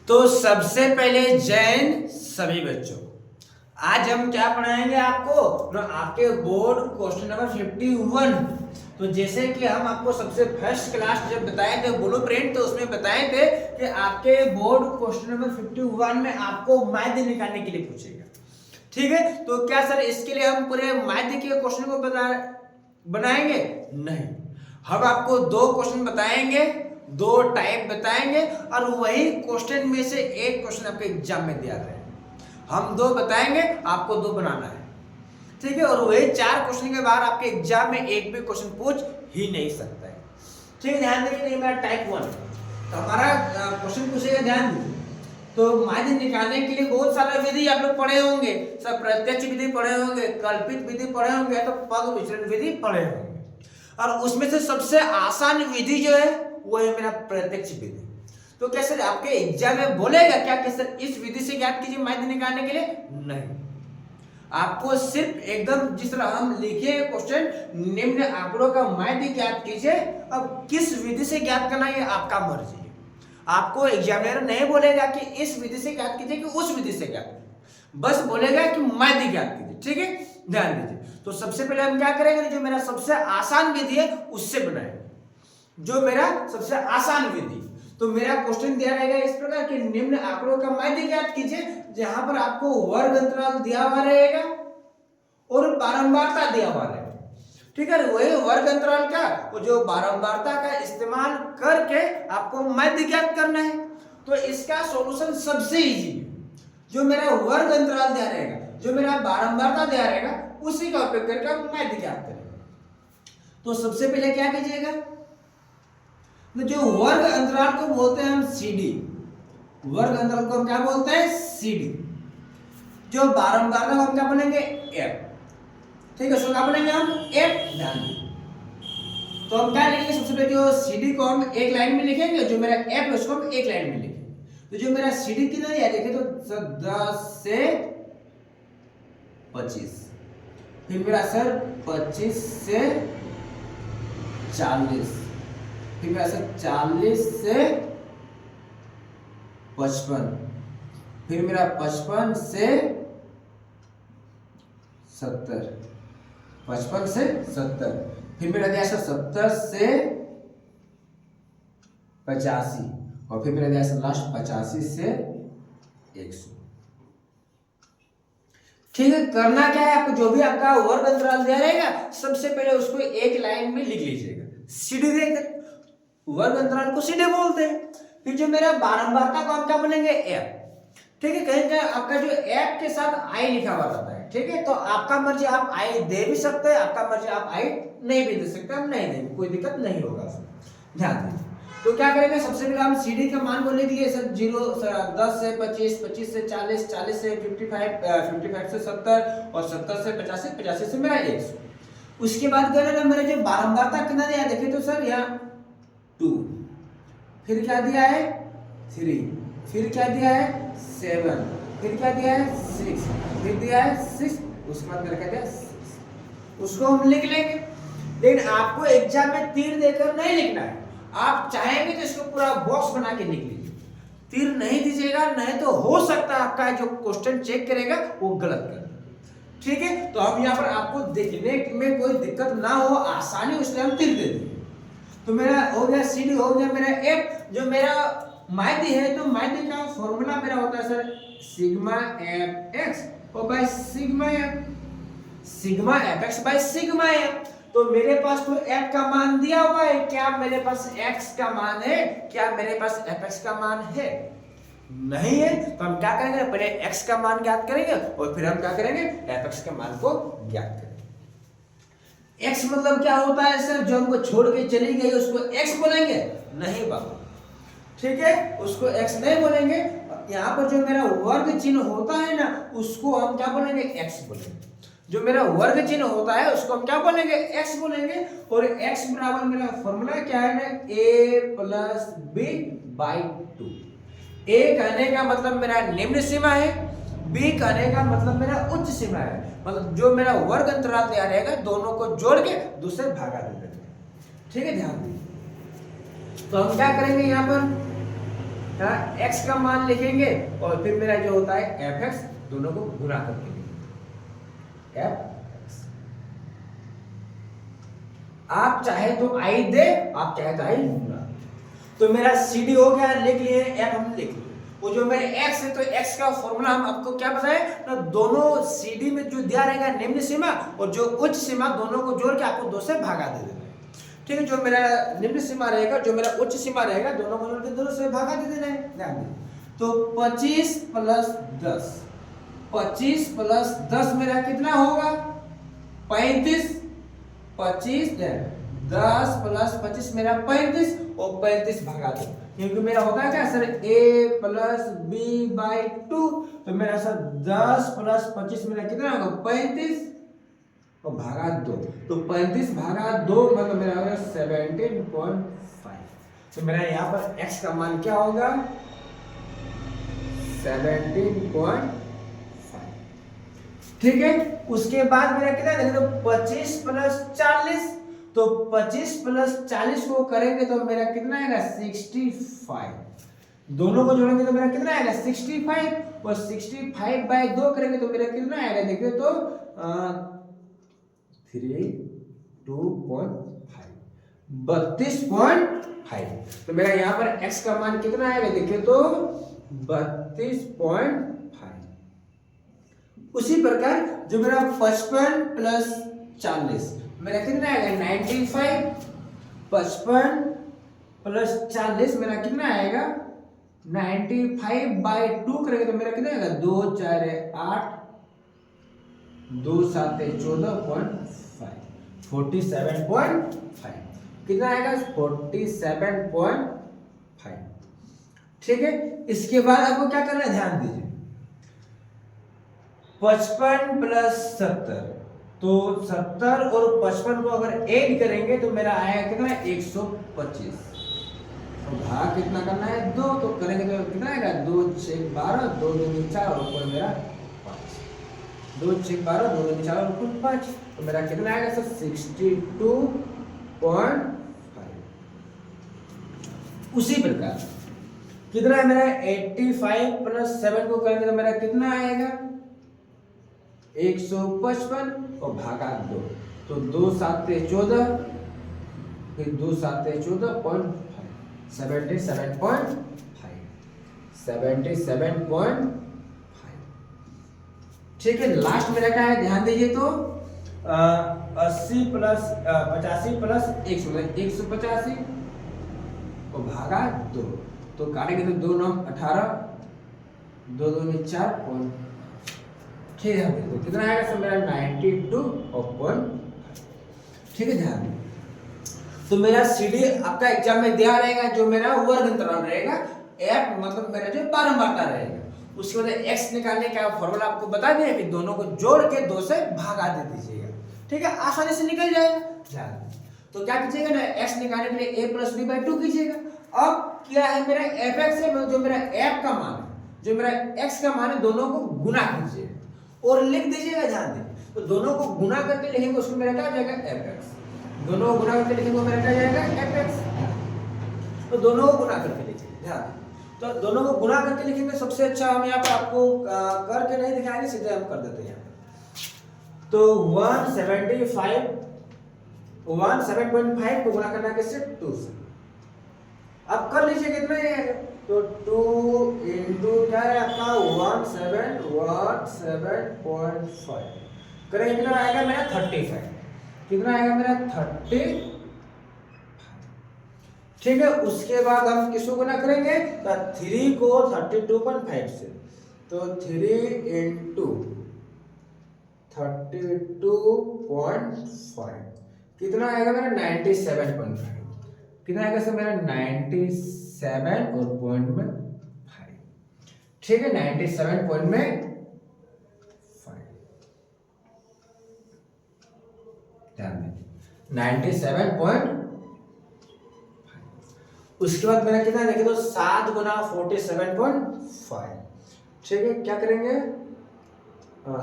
तो सबसे पहले जैन सभी बच्चों, आज हम क्या पढ़ाएंगे आपको ना, आपके बोर्ड क्वेश्चन नंबर 51। तो जैसे कि हम आपको सबसे फर्स्ट क्लास जब बताए थे ब्लूप्रिंट, तो उसमें बताए थे कि आपके बोर्ड क्वेश्चन नंबर 51 में आपको माध्य निकालने के लिए पूछेगा। ठीक है, तो क्या सर इसके लिए हम पूरे माध्य के क्वेश्चन को बनाएंगे? नहीं, हम आपको दो क्वेश्चन बताएंगे, दो टाइप बताएंगे और वही क्वेश्चन में से एक क्वेश्चन आपके एग्जाम में दिया गया है। हम दो बताएंगे, आपको दो बनाना है। ठीक है, और वही चार क्वेश्चन के बाद आपके एग्जाम में एक भी क्वेश्चन पूछ ही नहीं सकता है। ठीक है, ध्यान देखिए, मेरा टाइप 1 तो हमारा क्वेश्चन पूछेगा, ध्यान दीजिए। तो माध्य निकालने के लिए बहुत सारा विधि आप लोग पढ़े होंगे, सब प्रत्यक्ष विधि पढ़े होंगे, कल्पित विधि पढ़े होंगे, तो पद विचरण विधि पढ़े होंगे, और उसमें से सबसे आसान विधि जो है वो है मेरा प्रत्यक्ष विधि। तो क्या सर आपके एग्जाम में बोलेगा क्या कि सर इस विधि से ज्ञात कीजिए माध्य निकालने के लिए? नहीं, आपको सिर्फ एकदम जिस तरह हम लिखे क्वेश्चन, निम्न आंकड़ों का माध्य ज्ञात कीजिए। अब किस विधि से ज्ञात करना है आपका मर्जी है। आपको एग्जामिनर नहीं बोलेगा कि इस विधि से ज्ञात कीजिए कि उस विधि से ज्ञात कीजिए, बस बोलेगा कि माध्य ज्ञात कीजिए। ठीक है, ध्यान दीजिए। तो सबसे पहले हम क्या करेंगे, जो मेरा सबसे आसान विधि है उससे बनाएंगे, जो मेरा सबसे आसान विधि। तो मेरा क्वेश्चन दिया रहेगा इस प्रकार कि निम्न आंकड़ों का माध्य ज्ञात कीजिए, जहां पर आपको वर्ग अंतराल दिया हुआ रहेगा और बारंबारता दिया हुआ रहेगा। ठीक है, वही वर्ग अंतराल का वो जो बारंबारता का इस्तेमाल करके आपको माध्य ज्ञात करना है। तो इसका सॉल्यूशन सबसे इजी है, जो मेरा वर्ग अंतराल दिया रहेगा, जो मेरा बारंबारता दिया रहेगा, उसी का उपयोग करके आप माध्य ज्ञात करेंगे। तो सबसे पहले क्या कीजिएगा, जो वर्ग अंतराल को बोलते हैं हम CD, वर्ग अंतराल को हम क्या बोलते हैं? CD। जो बारंबारता को हम क्या बोलेंगे? F। ठीक है, उसको क्या बोलेंगे हम? F। ध्यान दीजिए, तो हम क्या लिखेंगे, सबसे पहले जो CD को हम एक लाइन में लिखेंगे, जो मेरा F है उसको हम एक लाइन में लिखेंगे। तो जो मेरा CD कितना है देखिए, तो 10 से 25, फिर मेरा सर 25 से 40, फिर मेरा सर 40 से 55, फिर मेरा 55 से 70, 55 से 70, फिर मेरा दिया सर 70 से 85, और फिर मेरा दिया सर लास्ट 85 से 100। ठीक है, करना क्या है आपको, जो भी आपका वर्ग अंतराल दिया रहेगा सबसे पहले उसको एक लाइन में लिख लीजिएगा। सीधी देकर वर्ग अंतराल को सीधे बोलते हैं। फिर जो मेरा बारंबारता को हम क्या बोलेंगे? F। ठीक है, कहीं कहीं आपका जो F के साथ I लिखा हुआ रहता है। ठीक है, तो आपका मर्जी, आप I दे भी सकते हैं, आपका मर्जी आप I नहीं भी दे सकते, हम नहीं देंगे, कोई दिक्कत नहीं होगा उसमें। ध्यान दीजिए, तो क्या करेंगे, सबसे पहले हम CD का मान को लिख लिए सर 10 से 25, 25 से 40, 40 से 55, 55 से 70 और 70 से 85, 85 से मेरा 100। उसके बाद करेंगे मेरे जो बारंबारता कितना दिया देखिए, तो सर यहाँ 2, फिर क्या दिया है 3, फिर क्या दिया है 7, फिर क्या दिया है 6, फिर दिया है 6, उसके बाद क्या दिया 6। उसको हम लिख लेंगे, लेकिन आपको एग्जाम में तीर देकर नहीं लिखना है। आप चाहेंगे तो इसको पूरा बॉक्स बना के लिख लीजिए, तीर नहीं दीजिएगा, नहीं तो हो सकता है आपका जो क्वेश्चन चेक करेगा वो गलत कर। ठीक है, तो हम यहाँ पर आपको देखने में कोई दिक्कत ना हो, आसानी, उसलिए हम तीर दे देंगे। तो मेरा हो गया CD, हो गया मेरा F। जो मेरा माध्य है, तो माध्य का फॉर्मूला मेरा होता है सर सिग्मा FX और by sigma F, sigma FX by sigma F। तो मेरे पास तो F का मान दिया हुआ है, क्या मेरे पास X का मान है? क्या मेरे पास FX का मान है? नहीं है, तो हम क्या करेंगे, पहले X का मान ज्ञात करेंगे और फिर हम क्या करेंगे, FX के मान को ज्ञात करेंगे। X मतलब क्या होता है सर, जो हमको छोड़ के चली गई उसको X बोलेंगे? नहीं बाबू, ठीक है, उसको X नहीं बोलेंगे। यहाँ पर जो मेरा वर्ग चिन्ह होता है ना, उसको हम क्या बोलेंगे? X बोलेंगे। जो मेरा वर्ग चिन्ह होता है उसको हम क्या बोलेंगे? X बोलेंगे। और X बराबर मेरा फॉर्मूला क्या है ना, A plus B by 2। A कहने का मतलब मेरा निम्न सीमा है, B कहने का मतलब मेरा उच्च सीमा है। मतलब जो मेरा वर्ग अंतराल दिया रहेगा, दोनों को जोड़ के दूसरे भागा दे देंगे। ठीक है, ध्यान दीजिए। तो हम क्या करेंगे, यहाँ पर एक्स का मान लिखेंगे और फिर मेरा जो होता है एफ एक्स, दोनों को गुना करके लिखेंगे एफ एक्स। आप चाहे तो आई दे, आप चाहे तो आई गुना। तो मेरा सी डी हो गया, लिख लिए, एफ हम लिख लिए। वो जो मेरे x है तो x का फॉर्मूला हम आपको क्या बताए ना, दोनों CD में जो दिया रहेगा निम्न सीमा और जो उच्च सीमा, दोनों को जोड़ के आपको 2 से भागा दे देना है। ठीक है, जो मेरा निम्न सीमा रहेगा, जो मेरा उच्च सीमा रहेगा, दोनों को जोड़ के 2 से भागा दे देना है। ध्यान दें, तो 25 प्लस 10, 25 प्लस 10 मेरा कितना होगा 35, 25 10 प्लस 25 मेरा 35 और 35 भागा दो, क्योंकि मेरा होता है क्या sir a plus B by 2, तो मेरा सर 10 प्लस 25 मेरा कितना होगा 35 और भागा 2, तो 35 भागा 2 मतलब मेरा होगा 17.5। तो मेरा यहाँ पर x का मान क्या होगा 17.5। ठीक है, उसके बाद मेरा कितना देखो तो 25 प्लस 40, तो 25 प्लस 40 को करेंगे तो मेरा कितना आएगा 65, दोनों को जोड़ेंगे तो मेरा कितना आएगा 65 और 65 बाय 2 करेंगे तो मेरा कितना आएगा देखिए तो 32.5, तो मेरा यहाँ पर x का मान कितना आएगा देखिए तो 32.5। उसी प्रकार जो मेरा 55 प्लस 40 मेरा कितना आएगा 95, 55 प्लस 40 मेरा कितना आएगा 95 बाई 2 करेंगे तो मेरा कितना आएगा 2 4 8, 2 7 14.5, 47.5 कितना आएगा 47.5। ठीक है, इसके बाद आपको क्या करना है ध्यान दीजिए, 55 प्लस 70, तो 70 और 55 को अगर ऐड करेंगे तो मेरा आएगा कितना 125, तो भाग कितना करना है 2, तो करेंगे तो कितना आएगा 2 6 12, 2 2 4 और ऊपर मेरा 5, 2 6 12, 2 2 4 और ऊपर 5, तो मेरा कितना आएगा सर 62.5। उसी प्रकार कितना है मेरा 85 प्लस 7 को करेंगे तो मेरा कितना आएगा 155 और भागा 2, तो 2 7 14, फिर 2 7 14.5, 77.5। ठीक है, लास्ट मेरा क्या है ध्यान दीजिए तो 80 प्लस 85 प्लस 185 और भागा 2, तो काटेंगे तो 2 9 18, 2 2 4 ठीक है, तो कितना आएगा सर मेरा 92.5। ठीक है, ध्यान दें, तो मेरा CD आपका एग्जाम में दिया रहेगा, जो मेरा वर्ग अंतराल रहेगा, f मतलब मेरा जो बारंबारता रहेगा, उसके बाद x निकालने का फॉर्मूला आपको बता दिया, फिर दोनों को जोड़ के 2 से भागा दे दीजिएगा। ठीक है, आसानी से निकल जाएगा। ध्यान दें, तो क्या कीजिएगा ना x निकालने के लिए a प्लस b बाई 2 कीजिएगा। अब क्या है मेरा fx है, जो मेरा f का मान है, जो मेरा x का मान है, दोनों को गुना कीजिएगा और लिख दीजिएगा। ध्यान दें, तो दोनों को गुना करके लिखेंगे, उसमें मेरा क्या आ जाएगा fx, दोनों को गुना करके लिखेंगे मेरा क्या जाएगा fx, तो दोनों को गुना करके लिखेंगे। ध्यान दें, तो दोनों को गुना करके लिखेंगे, सबसे अच्छा हम यहाँ पर आपको करके नहीं दिखाएंगे, सीधे हम कर देते हैं यहाँ पर। तो 175 को गुना करना किससे 2 से, अब कर लीजिए कितना है, तो 2 इंटू क्या है आपका 17.5 करेंगे, कितना आएगा मेरा 35, कितना आएगा मेरा 30। ठीक है, उसके बाद हम किसको गुना करेंगे तो 3 को 32.5 से, तो 3 इंटू 32.5 कितना आएगा मेरा 97.5, कितना आएगा सर मेरा 97 और पॉइंट में 5। ठीक है, 97 पॉइंट में 5, ध्यान दें 97.5। उसके बाद मेरा कितना देखिए तो 7 गुना 47.5। ठीक है, क्या करेंगे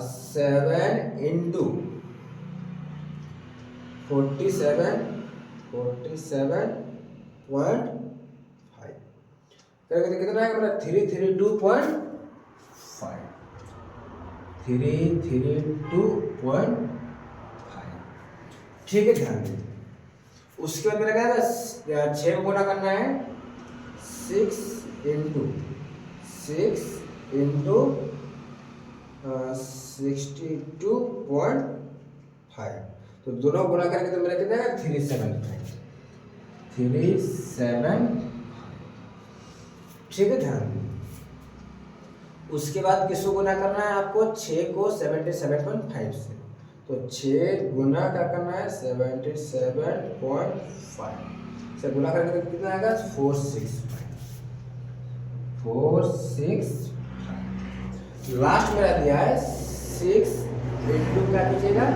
7 इंटू 47.5 करेंगे तो कितना आएगा मेरा 332.5 332.5। ठीक है, ध्यान दीजिए। उसके बाद मेरा क्या है, 6 को गुना करना है 6 इंटू 62.5। तो दोनों गुना करके तो मेरा कितना है 375। ठीक है, ध्यान दीजिए। उसके बाद किसको गुना करना है आपको, 6 को 77.5 से। तो 6 गुना क्या करना है 77.5 से गुना करके तो कितना आएगा 465। लास्ट मेरा दिया है 6 इंटू क्या कीजिएगा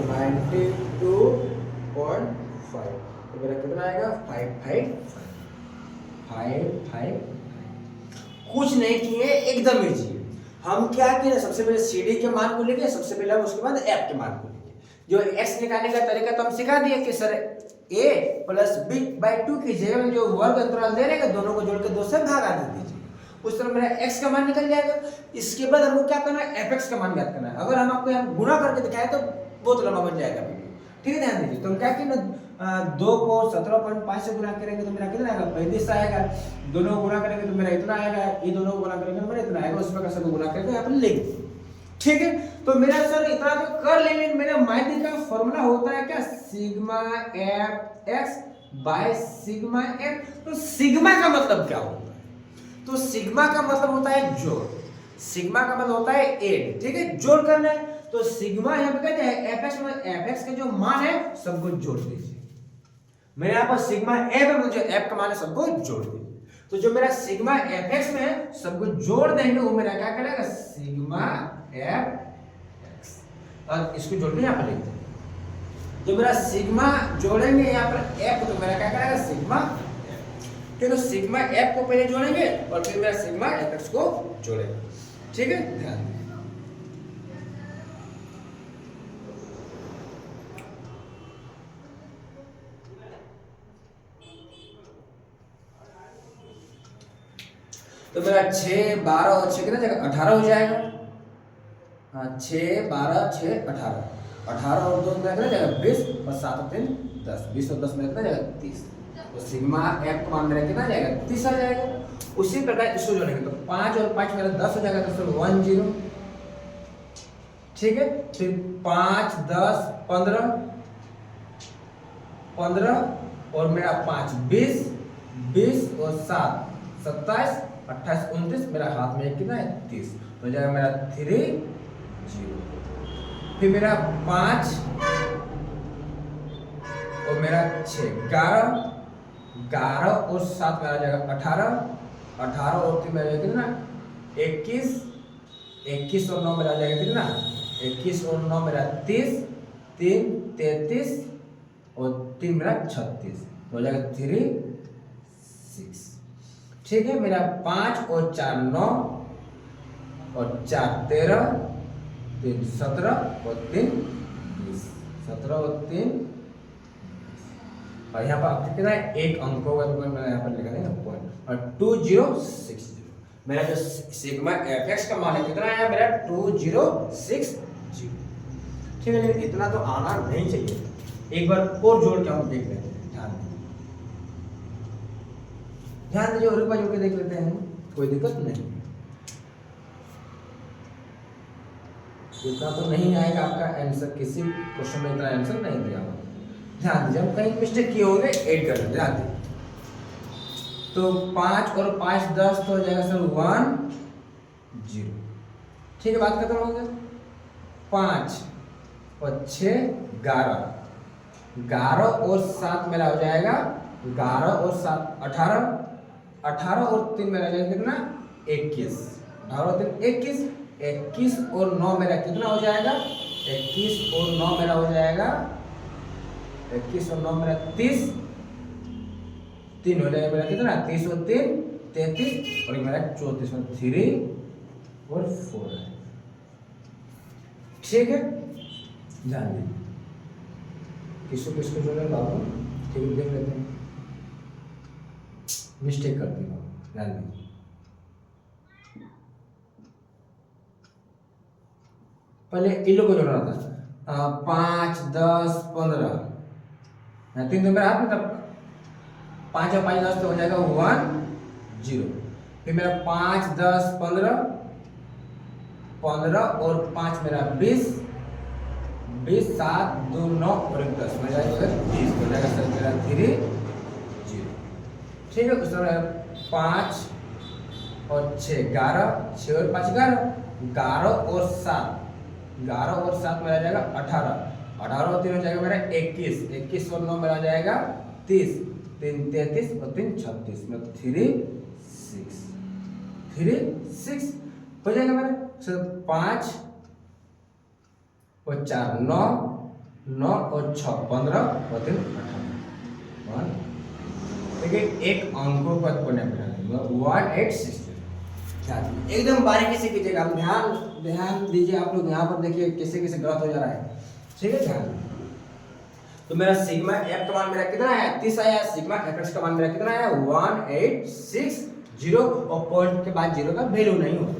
92.5। तो मेरा कितना आएगा 555। कुछ नहीं किए, एकदम इजी। हम क्या किए, सबसे पहले CD के मान को लेंगे, सबसे पहले हम उसके बाद F के मान को लेंगे। जो x निकालने का तरीका तो हम सिखा दिए कि sir a plus b by 2 कीजिएगा, जो वर्ग अंतराल दे रहेगा दोनों को जोड़ के 2 से भागा दे दीजिए, उस तरह मेरा x का मान निकल जाएगा। इसके बाद हमको क्या करना है, fx का मान ज्ञात करना है। अगर हम आपको यहाँ गुणा करके दिखाए तो बहुत लंबा बन जाएगा वीडियो। ठीक है, ध्यान दीजिए। तो हम क्या किए ना 2 को 17.5 से गुणा करेंगे तो मेरा कितना आएगा 35 आएगा। दोनों गुणा करेंगे तो मेरा इतना आएगा, ये दोनों गुणा करेंगे तो मेरा इतना आएगा। उस प्रकार से गुणा करके यहाँ पर लिख दीजिए। ठीक है, तो मेरा सर इतना तो कर लेंगे। मेरा माइनस का फॉर्मूला होता है क्या, sigma F x by sigma F. तो सिग्मा का मतलब क्या होता है, तो सिग्मा का मतलब होता है जोड़, सिग्मा का मतलब होता है एड। ठीक है, जोड़ करना है तो सिग्मा यहाँ पे कहते हैं एफएक्स का जो मान है सबको जोड़ दीजिए। मेरे यहाँ पर सिग्मा एफ है, मुझे एफ का मान है, सबको जोड़ दीजिए। तो जो मेरा सिग्मा एफएक्स में है सबको जोड़ देंगे, वो मेरा क्या करेगा सिग्मा एफएक्स। और इसको जोड़ के यहाँ पर लिखते हैं। जो मेरा सिग्मा जोड़ेंगे यहाँ पर एफ, तो मेरा क्या करेगा सिग्मा एफ। ठीक है, तो सिग्मा एफ को पहले जोड़ेंगे और फिर मेरा सिग्मा एफएक्स को जोड़ेंगे। ठीक है, ध्यान दीजिए। तो मेरा 6 12 और 6 कितना जाएगा 18 हो जाएगा। हाँ, 6 12 6 18 18 और 2 कितना जाएगा 20 और 7 और 3 10 20 और 10 में कितना जाएगा 30। तो सिग्मा एफ का मान मेरा कितना जाएगा 30 आ जाएगा। उसी प्रकार इसको जोड़ेंगे तो 5 और 5 मेरा 10 हो जाएगा, तो 10। ठीक है, फिर 5 10 15 15 और मेरा 5 20 20 और 7 27 28 29, मेरा हाथ में कितना है 30। तो जाएगा मेरा 3 0। फिर मेरा 5 और मेरा 6 11 11 और 7 मेरा जाएगा 18 18 और 3 मेरा जाएगा कितना 21 21 और 9 मेरा जाएगा कितना 21 और 9 मेरा 30 3 33 और 3 मेरा 36, तो हो जाएगा 3 6। ठीक है, मेरा 5 और 4 9 और 4 13 3 17 और 3 20 17 और 3 और यहाँ पर आपको कितना है एक अंक होगा, तो मैं यहाँ पर लिखा देंगे पॉइंट और 2060। मेरा जो सिग्मा एफएक्स का मान है कितना है मेरा 2060। ठीक है, लेकिन इतना तो आना नहीं चाहिए। एक बार और जोड़ के हम देख लेते हैं, ध्यान दीजिए और एक बार जोड़ के देख लेते हैं, कोई दिक्कत नहीं। इतना तो नहीं आएगा आपका आंसर, किसी क्वेश्चन में इतना आंसर नहीं दिया हुआ। ध्यान दीजिए, हम कहीं मिस्टेक किए होंगे ऐड कर लेंगे। ध्यान दीजिए, तो 5 और 5 10 तो हो जाएगा सर 1 0। ठीक है, बात खत्म हो गया। 5 और 6 11 11 और 7 मेरा हो जाएगा 11 और 7 18 18 और 3 मेरा जाएगा कितना 21 18 और 3 21 21 और 9 मेरा कितना हो जाएगा 21 और 9 मेरा हो जाएगा 21 और 9 मेरा 30 3 हो जाएगा मेरा कितना 30 और 3 33 और मेरा 34 में 3 और 4 है। ठीक है, ध्यान दीजिए किसको जोड़े बाबू। ठीक है, देख लेते हैं, मिस्टेक करती हूँ। ध्यान दीजिए। पहले इन लोग को जोड़ना था 5 10 15, 3 तो मेरा हाथ में था, 5 और 5 10 तो हो जाएगा 1 0। फिर मेरा 5 10 15 15 और 5 मेरा 20 20 7 2 9 और 1 10 हो जाएगा 20 हो जाएगा सर मेरा 3 0। ठीक है, उसमें 5 और 6 11, 6 और 5 11, 11 और 7 11 और 7 मेरा आ जाएगा 18, 18 और 3 हो जाएगा मेरा 21, 21 और 9 मेरा आ जाएगा 30, 3 33 और 3 36 में 3 6 हो जाएगा मेरा। सर 5 और 4 9, 9 और 6 15 और 3 18। देखिए एक अंकों का कोने में 1860। एकदम बारीकी से कीजिएगा, आप ध्यान दीजिए। आप लोग यहाँ पर देखिए कैसे कैसे गलत हो जा रहा है। ठीक है, ध्यान। तो मेरा सिग्मा एफ का मान मेरा कितना है 30 आया, सिग्मा एफ का मान मेरा कितना है 1860 और पॉइंट के बाद 0 का वैल्यू नहीं होता।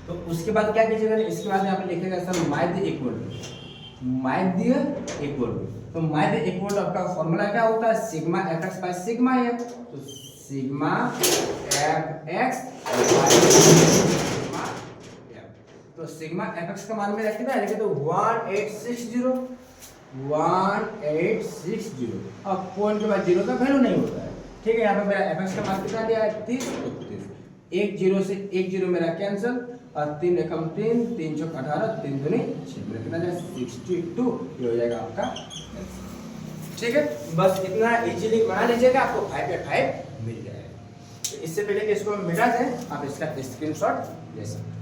तो उसके बाद क्या कीजिएगा, इसके बाद यहाँ पे लिखेगा सर माध्य इक्वल तो माध्य इक्वल आपका फॉर्मूला क्या होता है sigma F x by sigma F. तो सिग्मा एफ एक्स तो सिग्मा एफ एक्स का मान में रखना है, लिखे तो 1860 अब पॉइंट के बाद 0 का वैल्यू नहीं होता है। ठीक है, यहाँ पे मेरा एफ एक्स का मान कितना दिया है 30, 1 0 से 1 0 मेरा कैंसिल और 3 एकम 3 3 चौक 18 3 दूनी 6 मेरा कितना जाएगा 62, ये हो जाएगा आपका। ठीक है, बस इतना इजीली बना लीजिएगा, आपको 5 या 5 मिल जाएगा। तो इससे पहले कि इसको मिटा दें आप इसका स्क्रीनशॉट ले सकते हैं।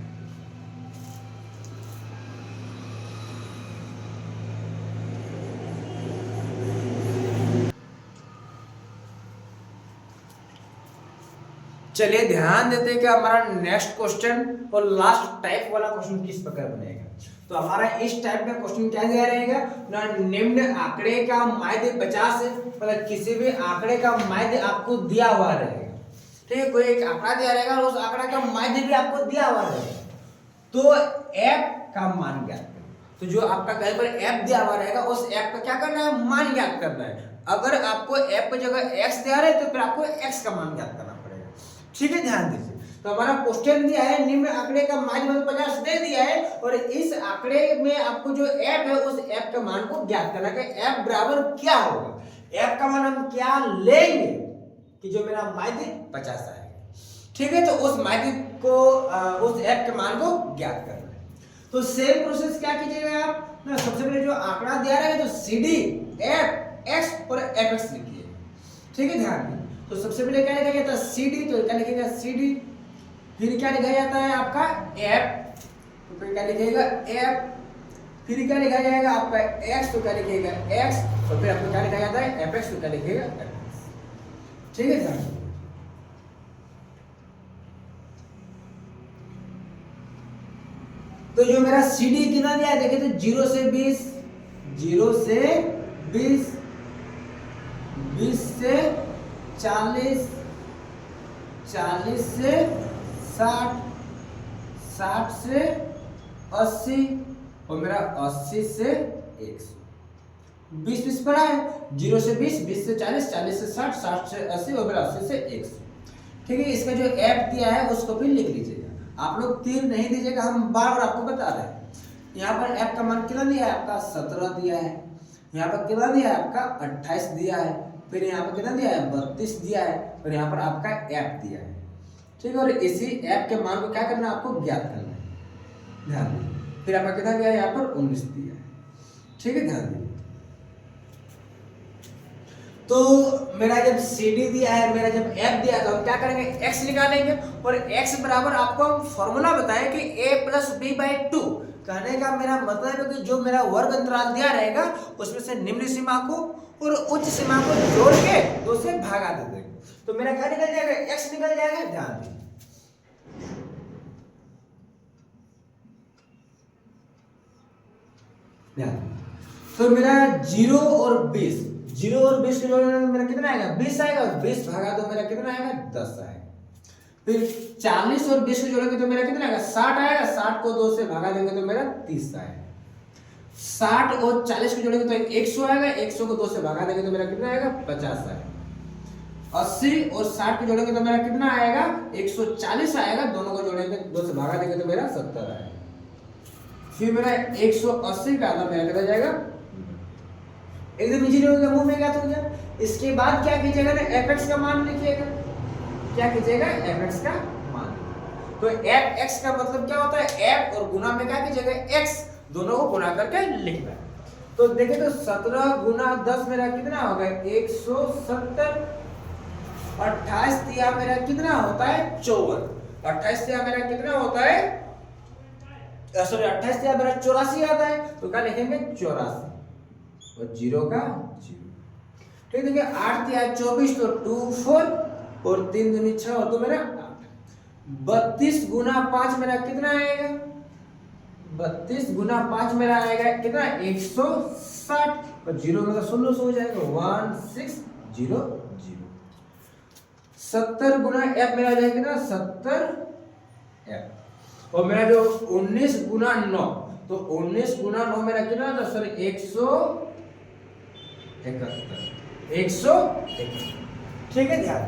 चलिए ध्यान देते हैं कि हमारा नेक्स्ट क्वेश्चन और लास्ट टाइप वाला क्वेश्चन किस प्रकार बनेगा। तो हमारा इस टाइप का क्वेश्चन क्या दिया रहेगा ना, निम्न आंकड़े का माध्य 50 है, मतलब किसी भी आंकड़े का माध्य आपको दिया हुआ रहेगा। ठीक है, कोई एक आंकड़ा दिया रहेगा और उस आंकड़ा का माध्य भी आपको दिया हुआ रहेगा। तो एफ का मान ज्ञात करना। तो जो आपका कहीं पर एफ दिया हुआ रहेगा उस एफ का क्या करना है मान ज्ञात करना है। अगर आपको एफ की जगह एक्स दिया रहे तो फिर आपको एक्स का मान ज्ञात करना पड़ेगा। ठीक है, ध्यान दीजिए। तो हमारा क्वेश्चन दिया है निम्न आंकड़े का मान 50 दे दिया है और इस आंकड़े में आपको जो एफ है उस एफ का मान को ज्ञात करना है। एफ बराबर क्या होगा, एफ का मान हम क्या लेंगे कि जो मेरा माध्य 50 आएगा। ठीक है, तो उस माध्य को उस एफ के मान को ज्ञात करना है। तो सेम प्रोसेस क्या कीजिएगा आप ना, सबसे पहले जो आंकड़ा दिया रहेगा तो सी डी एफ एक्स और एफ एक्स लिखिए। ठीक है, ध्यान दीजिए। तो सबसे पहले क्या लिखा जाता है सी डी, तो क्या लिखेगा सी डी, फिर क्या लिखा जाता है आपका एफ, तो फिर क्या लिखेगा एफ, फिर क्या लिखा जाएगा आपका एक्स, तो क्या लिखेगा एक्स, तो फिर आपको क्या लिखा जाता है एफ एक्स, तो क्या लिखेगा एफ एक्स। ठीक है सर। तो जो मेरा सी डी कितना दिया है देखिए तो 0 से 20, 0 से 20, 20 से 40, 40 से 60, 60 से 80 और मेरा 80 से 100। 20 20 पड़ा है, 0 से 20, 20 से 40, 40 से 60, 60 से 80 और मेरा 80 से 100। ठीक है, इसका जो एफ दिया है उसको भी लिख लीजिएगा। आप लोग तीर नहीं दीजिएगा, हम बार बार आपको बता रहे हैं। यहाँ पर एफ का मान कितना दिया है आपका 17 दिया है, यहाँ पर कितना दिया है आपका 28 दिया है, फिर यहाँ पर कितना दिया है 32 दिया है और यहाँ पर आपका एफ दिया है। ठीक है, और इसी एफ के मान को क्या करना है आपको ज्ञात करना है। ध्यान दीजिए, फिर आपका कितना दिया है यहाँ पर 19 दिया है। ठीक है, ध्यान दीजिए। तो मेरा जब सी डी दिया है, मेरा जब एफ दिया है तो हम क्या करेंगे एक्स निकालेंगे और एक्स बराबर आपको हम फॉर्मूला बताएं कि a प्लस बी बाई 2। कहने का मेरा मतलब है कि जो मेरा वर्ग अंतराल दिया रहेगा उसमें से निम्न सीमा को और उच्च सीमा को जोड़ के 2 से भागा दे देंगे। तो मेरा क्या निकल जाएगा एक्स निकल जाएगा। ध्यान दीजिए, तो मेरा 0 और 20, 0 और 20 के जोड़ने में मेरा कितना आएगा 20 आएगा और 20 भागा तो मेरा कितना आएगा 10 आएगा। फिर 40 और 20 को जोड़ेंगे तो मेरा कितना आएगा 60 आएगा, 60 को 2 से भगा देंगे तो मेरा 30 आएगा। 60 और 40 को जोड़ेंगे तो 100 आएगा, 100 को 2 से भगा देंगे तो मेरा कितना आएगा 50 आएगा। 80 और 60 को जोड़ेंगे तो मेरा कितना आएगा 140 आएगा, दोनों को जोड़ेंगे 2 से भगा देंगे तो मेरा 70 आएगा। फिर मेरा 180 का आधा मेरा कितना जाएगा, एकदम इजी हो गया, मुंह में क्या हो गया। इसके बाद क्या कीजिएगा ना, fx का मान लिखिएगा। क्या कीजिएगा, fx का मान। तो fx का मतलब क्या होता है, f और गुना में क्या कीजिएगा x, दोनों को गुना करके लिखना है। तो देखिए तो 17 गुना 10 मेरा कितना होगा 170, 28 तिया मेरा कितना होता है 54, 28 तिया मेरा कितना होता है, सॉरी 28 तिया मेरा 84 आता है, तो क्या लिखेंगे 84 और 0 का 0। ठीक है, 8 तिया 24 तो 24 और 3 दूनी 6 और तो मेरा 8। 32 गुना 5 मेरा कितना आएगा, 32 गुना 5 मेरा आएगा कितना 160 और 0 में तो 16 हो जाएगा 1600। 70 गुना f मेरा जाएगा कितना 70 f, और मेरा जो 19 गुना 9, तो 19 गुना 9 मेरा कितना था सर 171। ठीक है ध्यान।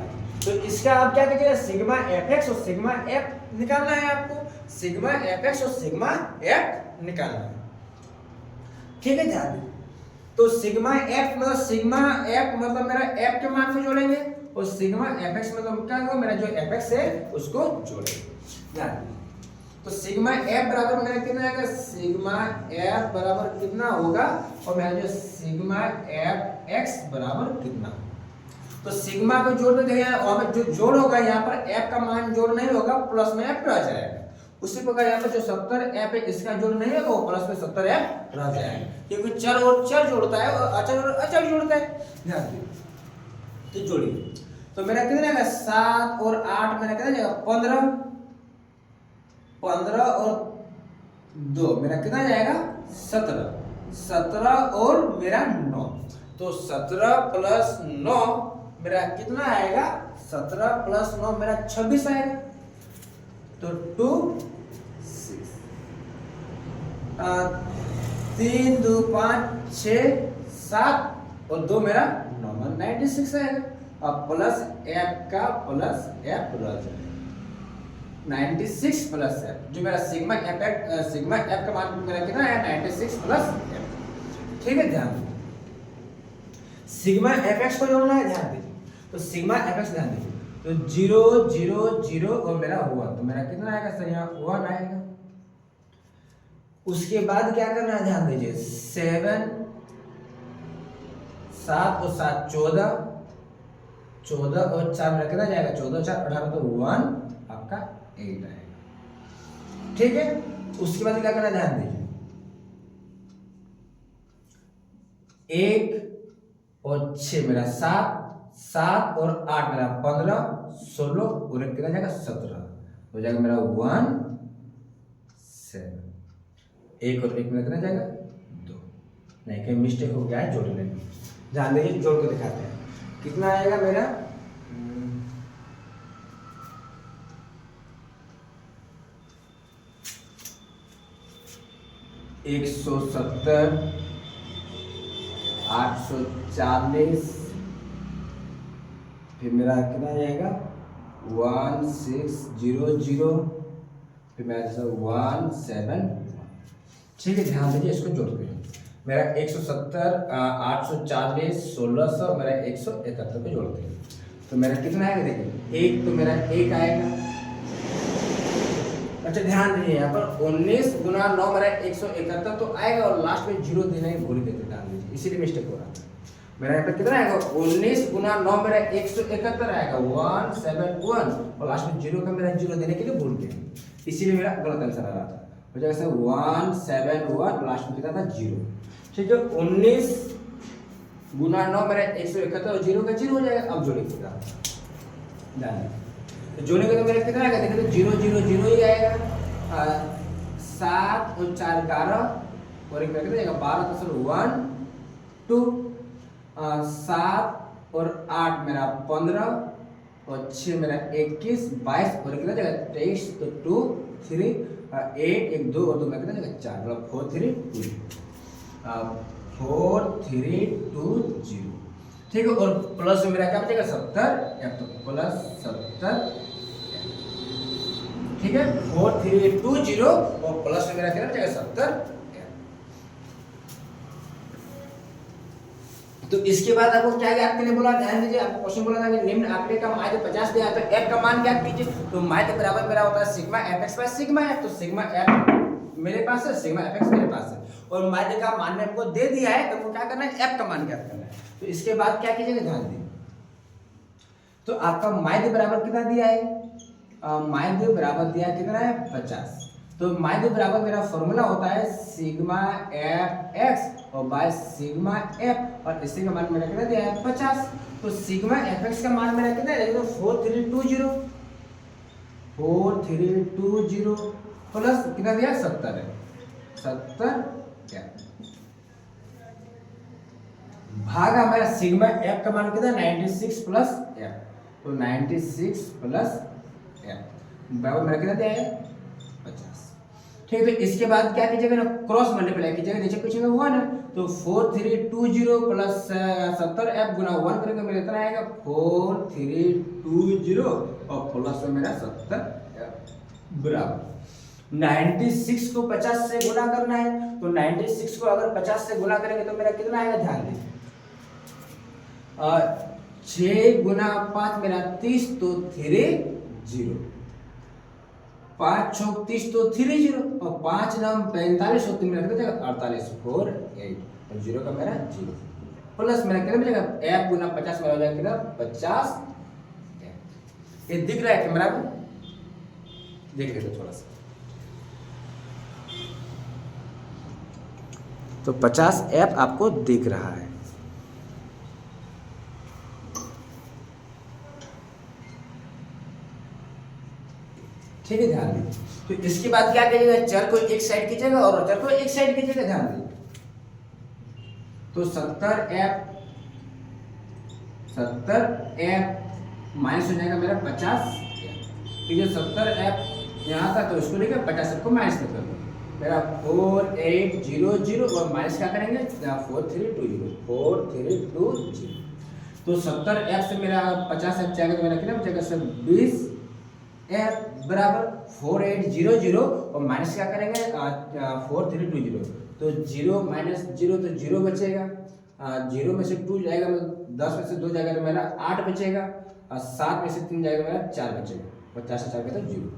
तो इसका आप क्या कीजिएगा, सिग्मा fx और सिग्मा f निकालना है आपको, सिग्मा fx और सिग्मा f निकालना है। ठीक है ध्यान। तो सिग्मा f मतलब सिग्मा f मतलब मेरा f के मान को जोड़ेंगे और सिग्मा fx मतलब क्या होगा, मेरा जो fx है उसको जोड़ेंगे। ध्यान। तो सिग्मा f बराबर मेरा कितना आएगा, सिग्मा f बराबर कितना होगा, और मेरा जो सिग्मा fx बराबर कितना। तो सिग्मा को जोड़ देते हैं, और जो जोड़ होगा यहाँ पर f का मान जोड़ नहीं होगा, प्लस में f रह जाएगा। उसी प्रकार यहाँ पर जो 70 f है इसका जोड़ नहीं होगा, वो प्लस में 70 f रह जाएगा, क्योंकि चर और चर जोड़ता है और अचर और अचर जोड़ता है। ध्यान दीजिए, तो जोड़िए। तो मेरा कितना आएगा 7 और 8 मेरा कितना जाएगा 15, 15 और 2 मेरा कितना जाएगा 17, 17 और मेरा 9, तो 17 प्लस 9 मेरा कितना आएगा, 17 प्लस 9 मेरा 26 आएगा। तो 2 6 3 2 5 6 7 और 2 मेरा 9 96 आएगा। अब प्लस f का प्लस f रह जाएगा 96 प्लस f, जो मेरा सिग्मा f का मान मेरा कितना है 96 प्लस f। ठीक है ध्यान। सिग्मा fx को जोड़ना है, ध्यान दीजिए। तो सिग्मा fx ध्यान दीजिए, तो 0 0 0 और मेरा 1, तो मेरा कितना आएगा सर यहाँ 1 आएगा। उसके बाद क्या करना है, ध्यान दीजिए 7 7 और 7 14, 14 और 4 मेरा कितना जाएगा 14 4 18, तो 1 आपका 8 आएगा। ठीक है, उसके बाद क्या करना है, ध्यान दीजिए 1 और 6 मेरा 7, 7 और 8 मेरा 15 16 और कितना जाएगा 17, हो जाएगा मेरा 1 7। 1 और 1 मेरा कितना जाएगा 2, नहीं कहीं मिस्टेक हो गया है जोड़ने में। ध्यान दीजिए, जोड़ के दिखाते हैं कितना आएगा मेरा 170 840, फिर मेरा कितना जाएगा 1600, फिर मेरा जैसा 171। ठीक है, ध्यान दीजिए, इसको जोड़ते हैं। मेरा 170 840 1600 मेरा 171 पे जोड़ते हैं, तो मेरा कितना आएगा देखिए 1, तो मेरा 1 आएगा। अच्छा ध्यान दीजिए, यहाँ पर 19 गुना 9 मेरा 171 तो आएगा, और लास्ट में 0 देना ही भूल गए थे, ध्यान दीजिए, इसीलिए मिस्टेक हो रहा है। मेरा यहाँ पे कितना आएगा 19 गुना 9 मेरा 171 आएगा 171, और लास्ट में 0 का मेरा 0 देने के लिए भूल गए, इसीलिए मेरा गलत आंसर आ रहा था। हो जाएगा सर 171, लास्ट में कितना था 0। ठीक है, 19 गुना 9 मेरा 171 और 0 का 0 हो जाएगा। अब जोड़िएगा, तो जोड़ेंगे तो मेरा कितना आएगा देखिए, तो 0 0 0 ही आएगा। 7 और 4 11 और एक मेरा कितना जाएगा 12, तो सर 1 2 7 और 8 मेरा 15 और 6 मेरा 21, 22 और कितना जगह 23, तो 2 3 8 1 2 और 2 में कितना जगह 4, मतलब 4 3 2 4 3 2 0। ठीक है, और प्लस में मेरा क्या बचेगा 70 तो प्लस 70। ठीक है, 4 3 2 0 और प्लस में मेरा क्या बचेगा 70। तो इसके बाद आपको क्या याद करने बोला, ध्यान दीजिए, आपको क्वेश्चन बोला था कि निम्न आंकड़े का माध्य 50 दिया है, तो f का मान ज्ञात कीजिए। तो माध्य बराबर मेरा होता है sigma fx by sigma f। तो सिग्मा f मेरे पास है, सिग्मा fx मेरे पास है, और माध्य का मान हमको दे दिया है, तो हमको क्या करना है, f का मान ज्ञात करना है। तो इसके बाद क्या कीजिएगा, ध्यान दीजिए। तो आपका माध्य बराबर कितना दिया है, माध्य बराबर दिया है कितना है 50। तो माध्य बराबर मेरा फॉर्मूला होता है सिग्मा एफ एक्स और बाय सिग्मा एफ, और इसी का मान मेरा कितना दिया है 50। तो सिग्मा एफ एक्स का मान मेरा कितना है, 4320 4320 प्लस कितना दिया 70 है, 70 क्या भागा मेरा सिग्मा एफ का मान कितना 96 प्लस एफ। तो 96 प्लस एफ बराबर मेरा कितना दिया है 50। ठीक है, तो इसके बाद क्या कीजिएगा ना, क्रॉस मल्टीप्लाई कीजिएगा, नीचे कुछ में 1 है, तो 4320 प्लस 70f गुना 1 करेंगे मेरा इतना आएगा 4320 और प्लस में मेरा 70f बराबर 96 को 50 से गुना करना है। तो 96 को अगर 50 से गुना करेंगे तो मेरा कितना आएगा, ध्यान दीजिए 6 गुना 5 मेरा 30, तो 3 0 5 6 30 तो 3 0 और 5 नाम 45 होती मेरा कितना जाएगा 48 4 8 और 0 का मेरा 0 प्लस मेरा कितना बचेगा f गुना 50 मेरा हो जाएगा कितना 50। ये दिख रहा है कैमरा में, देख लेते थोड़ा सा। तो 50f आपको दिख रहा है। ठीक है, ध्यान दीजिए। तो इसके बाद क्या कीजिएगा, चर को एक साइड कीजिएगा और चर को एक साइड कीजिएगा, ध्यान दीजिए। तो 70f माइनस हो जाएगा मेरा 50। ठीक है, 70f यहाँ था तो इसको लेकर 50 को माइनस कर दो, मेरा 4800 और माइनस क्या करेंगे 4320। तो 70f से मेरा 50f जाएगा तो मेरा कितना बचेगा सर 20f बराबर 4800 और माइनस क्या करेंगे 4320। तो 0 माइनस 0 तो 0 बचेगा, 0 में से 2 जाएगा, 10 में से 2 जाएगा तो मेरा 8 बचेगा, और 7 में से 3 जाएगा मेरा 4 बचेगा, 50 से 4 का तो 0।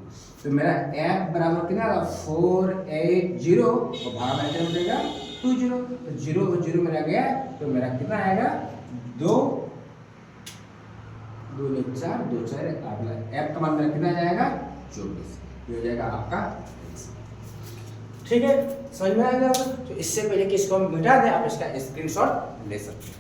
तो मेरा f बराबर कितना 480 और भागा में कितना बचेगा 20। तो 0 और 0 मेरा गया, तो मेरा कितना आएगा 2 2 4 2 4 8। f का मान मेरा कितना जाएगा 24, ये हो जाएगा आपका। ठीक है, समझ में आ गया। तो इससे पहले कि इसको हम मिटा दें, आप इसका स्क्रीनशॉट ले सकते हैं।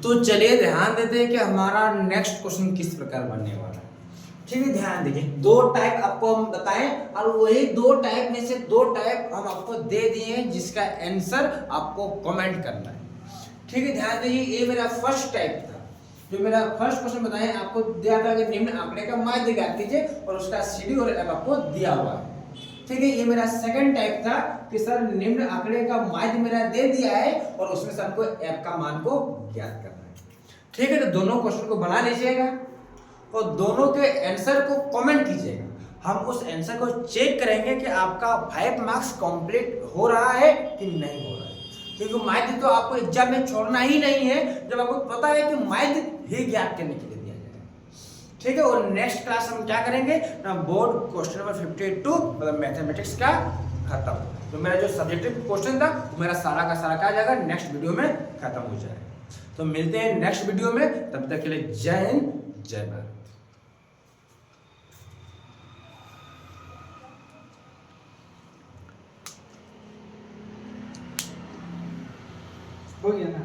तो चलिए ध्यान देते हैं कि हमारा नेक्स्ट क्वेश्चन किस प्रकार बनने वाला है। ठीक है, ध्यान देखिए, 2 टाइप आपको हम बताएं और वही 2 टाइप में से 2 टाइप हम आपको दे दिए हैं जिसका आंसर आपको कमेंट करना है। ठीक है, ध्यान दीजिए, ये मेरा फर्स्ट टाइप था। जो मेरा फर्स्ट क्वेश्चन बताएं आपको दिया था कि निम्न आंकड़े का माध्य ज्ञात कीजिए और उसका सीडी और एफ आपको दिया हुआ है। ठीक है, ये मेरा सेकंड टाइप था कि सर निम्न आंकड़े का माध्य मेरा दे दिया है और उसमें से हमको एफ का मान को ज्ञात करना है। ठीक है, तो दोनों क्वेश्चन को बना लीजिएगा और दोनों के आंसर को कमेंट कीजिएगा। हम उस आंसर को चेक करेंगे कि आपका 5 मार्क्स कंप्लीट हो रहा है कि नहीं हो रहा है, क्योंकि माध्य तो आपको एग्जाम में छोड़ना ही नहीं है जब आपको पता है कि माध्य ही ज्ञात करने के लिए दिया जाएगा। ठीक है, और नेक्स्ट क्लास हम क्या करेंगे ना, बोर्ड क्वेश्चन नंबर 52 मतलब मैथमेटिक्स का खत्म। तो मेरा जो सब्जेक्टिव क्वेश्चन था मेरा सारा का सारा क्या जाएगा नेक्स्ट वीडियो में खत्म हो जाएगा। तो मिलते हैं नेक्स्ट वीडियो में, तब तक के लिए जय हिंद जय भारत। हो गया ना।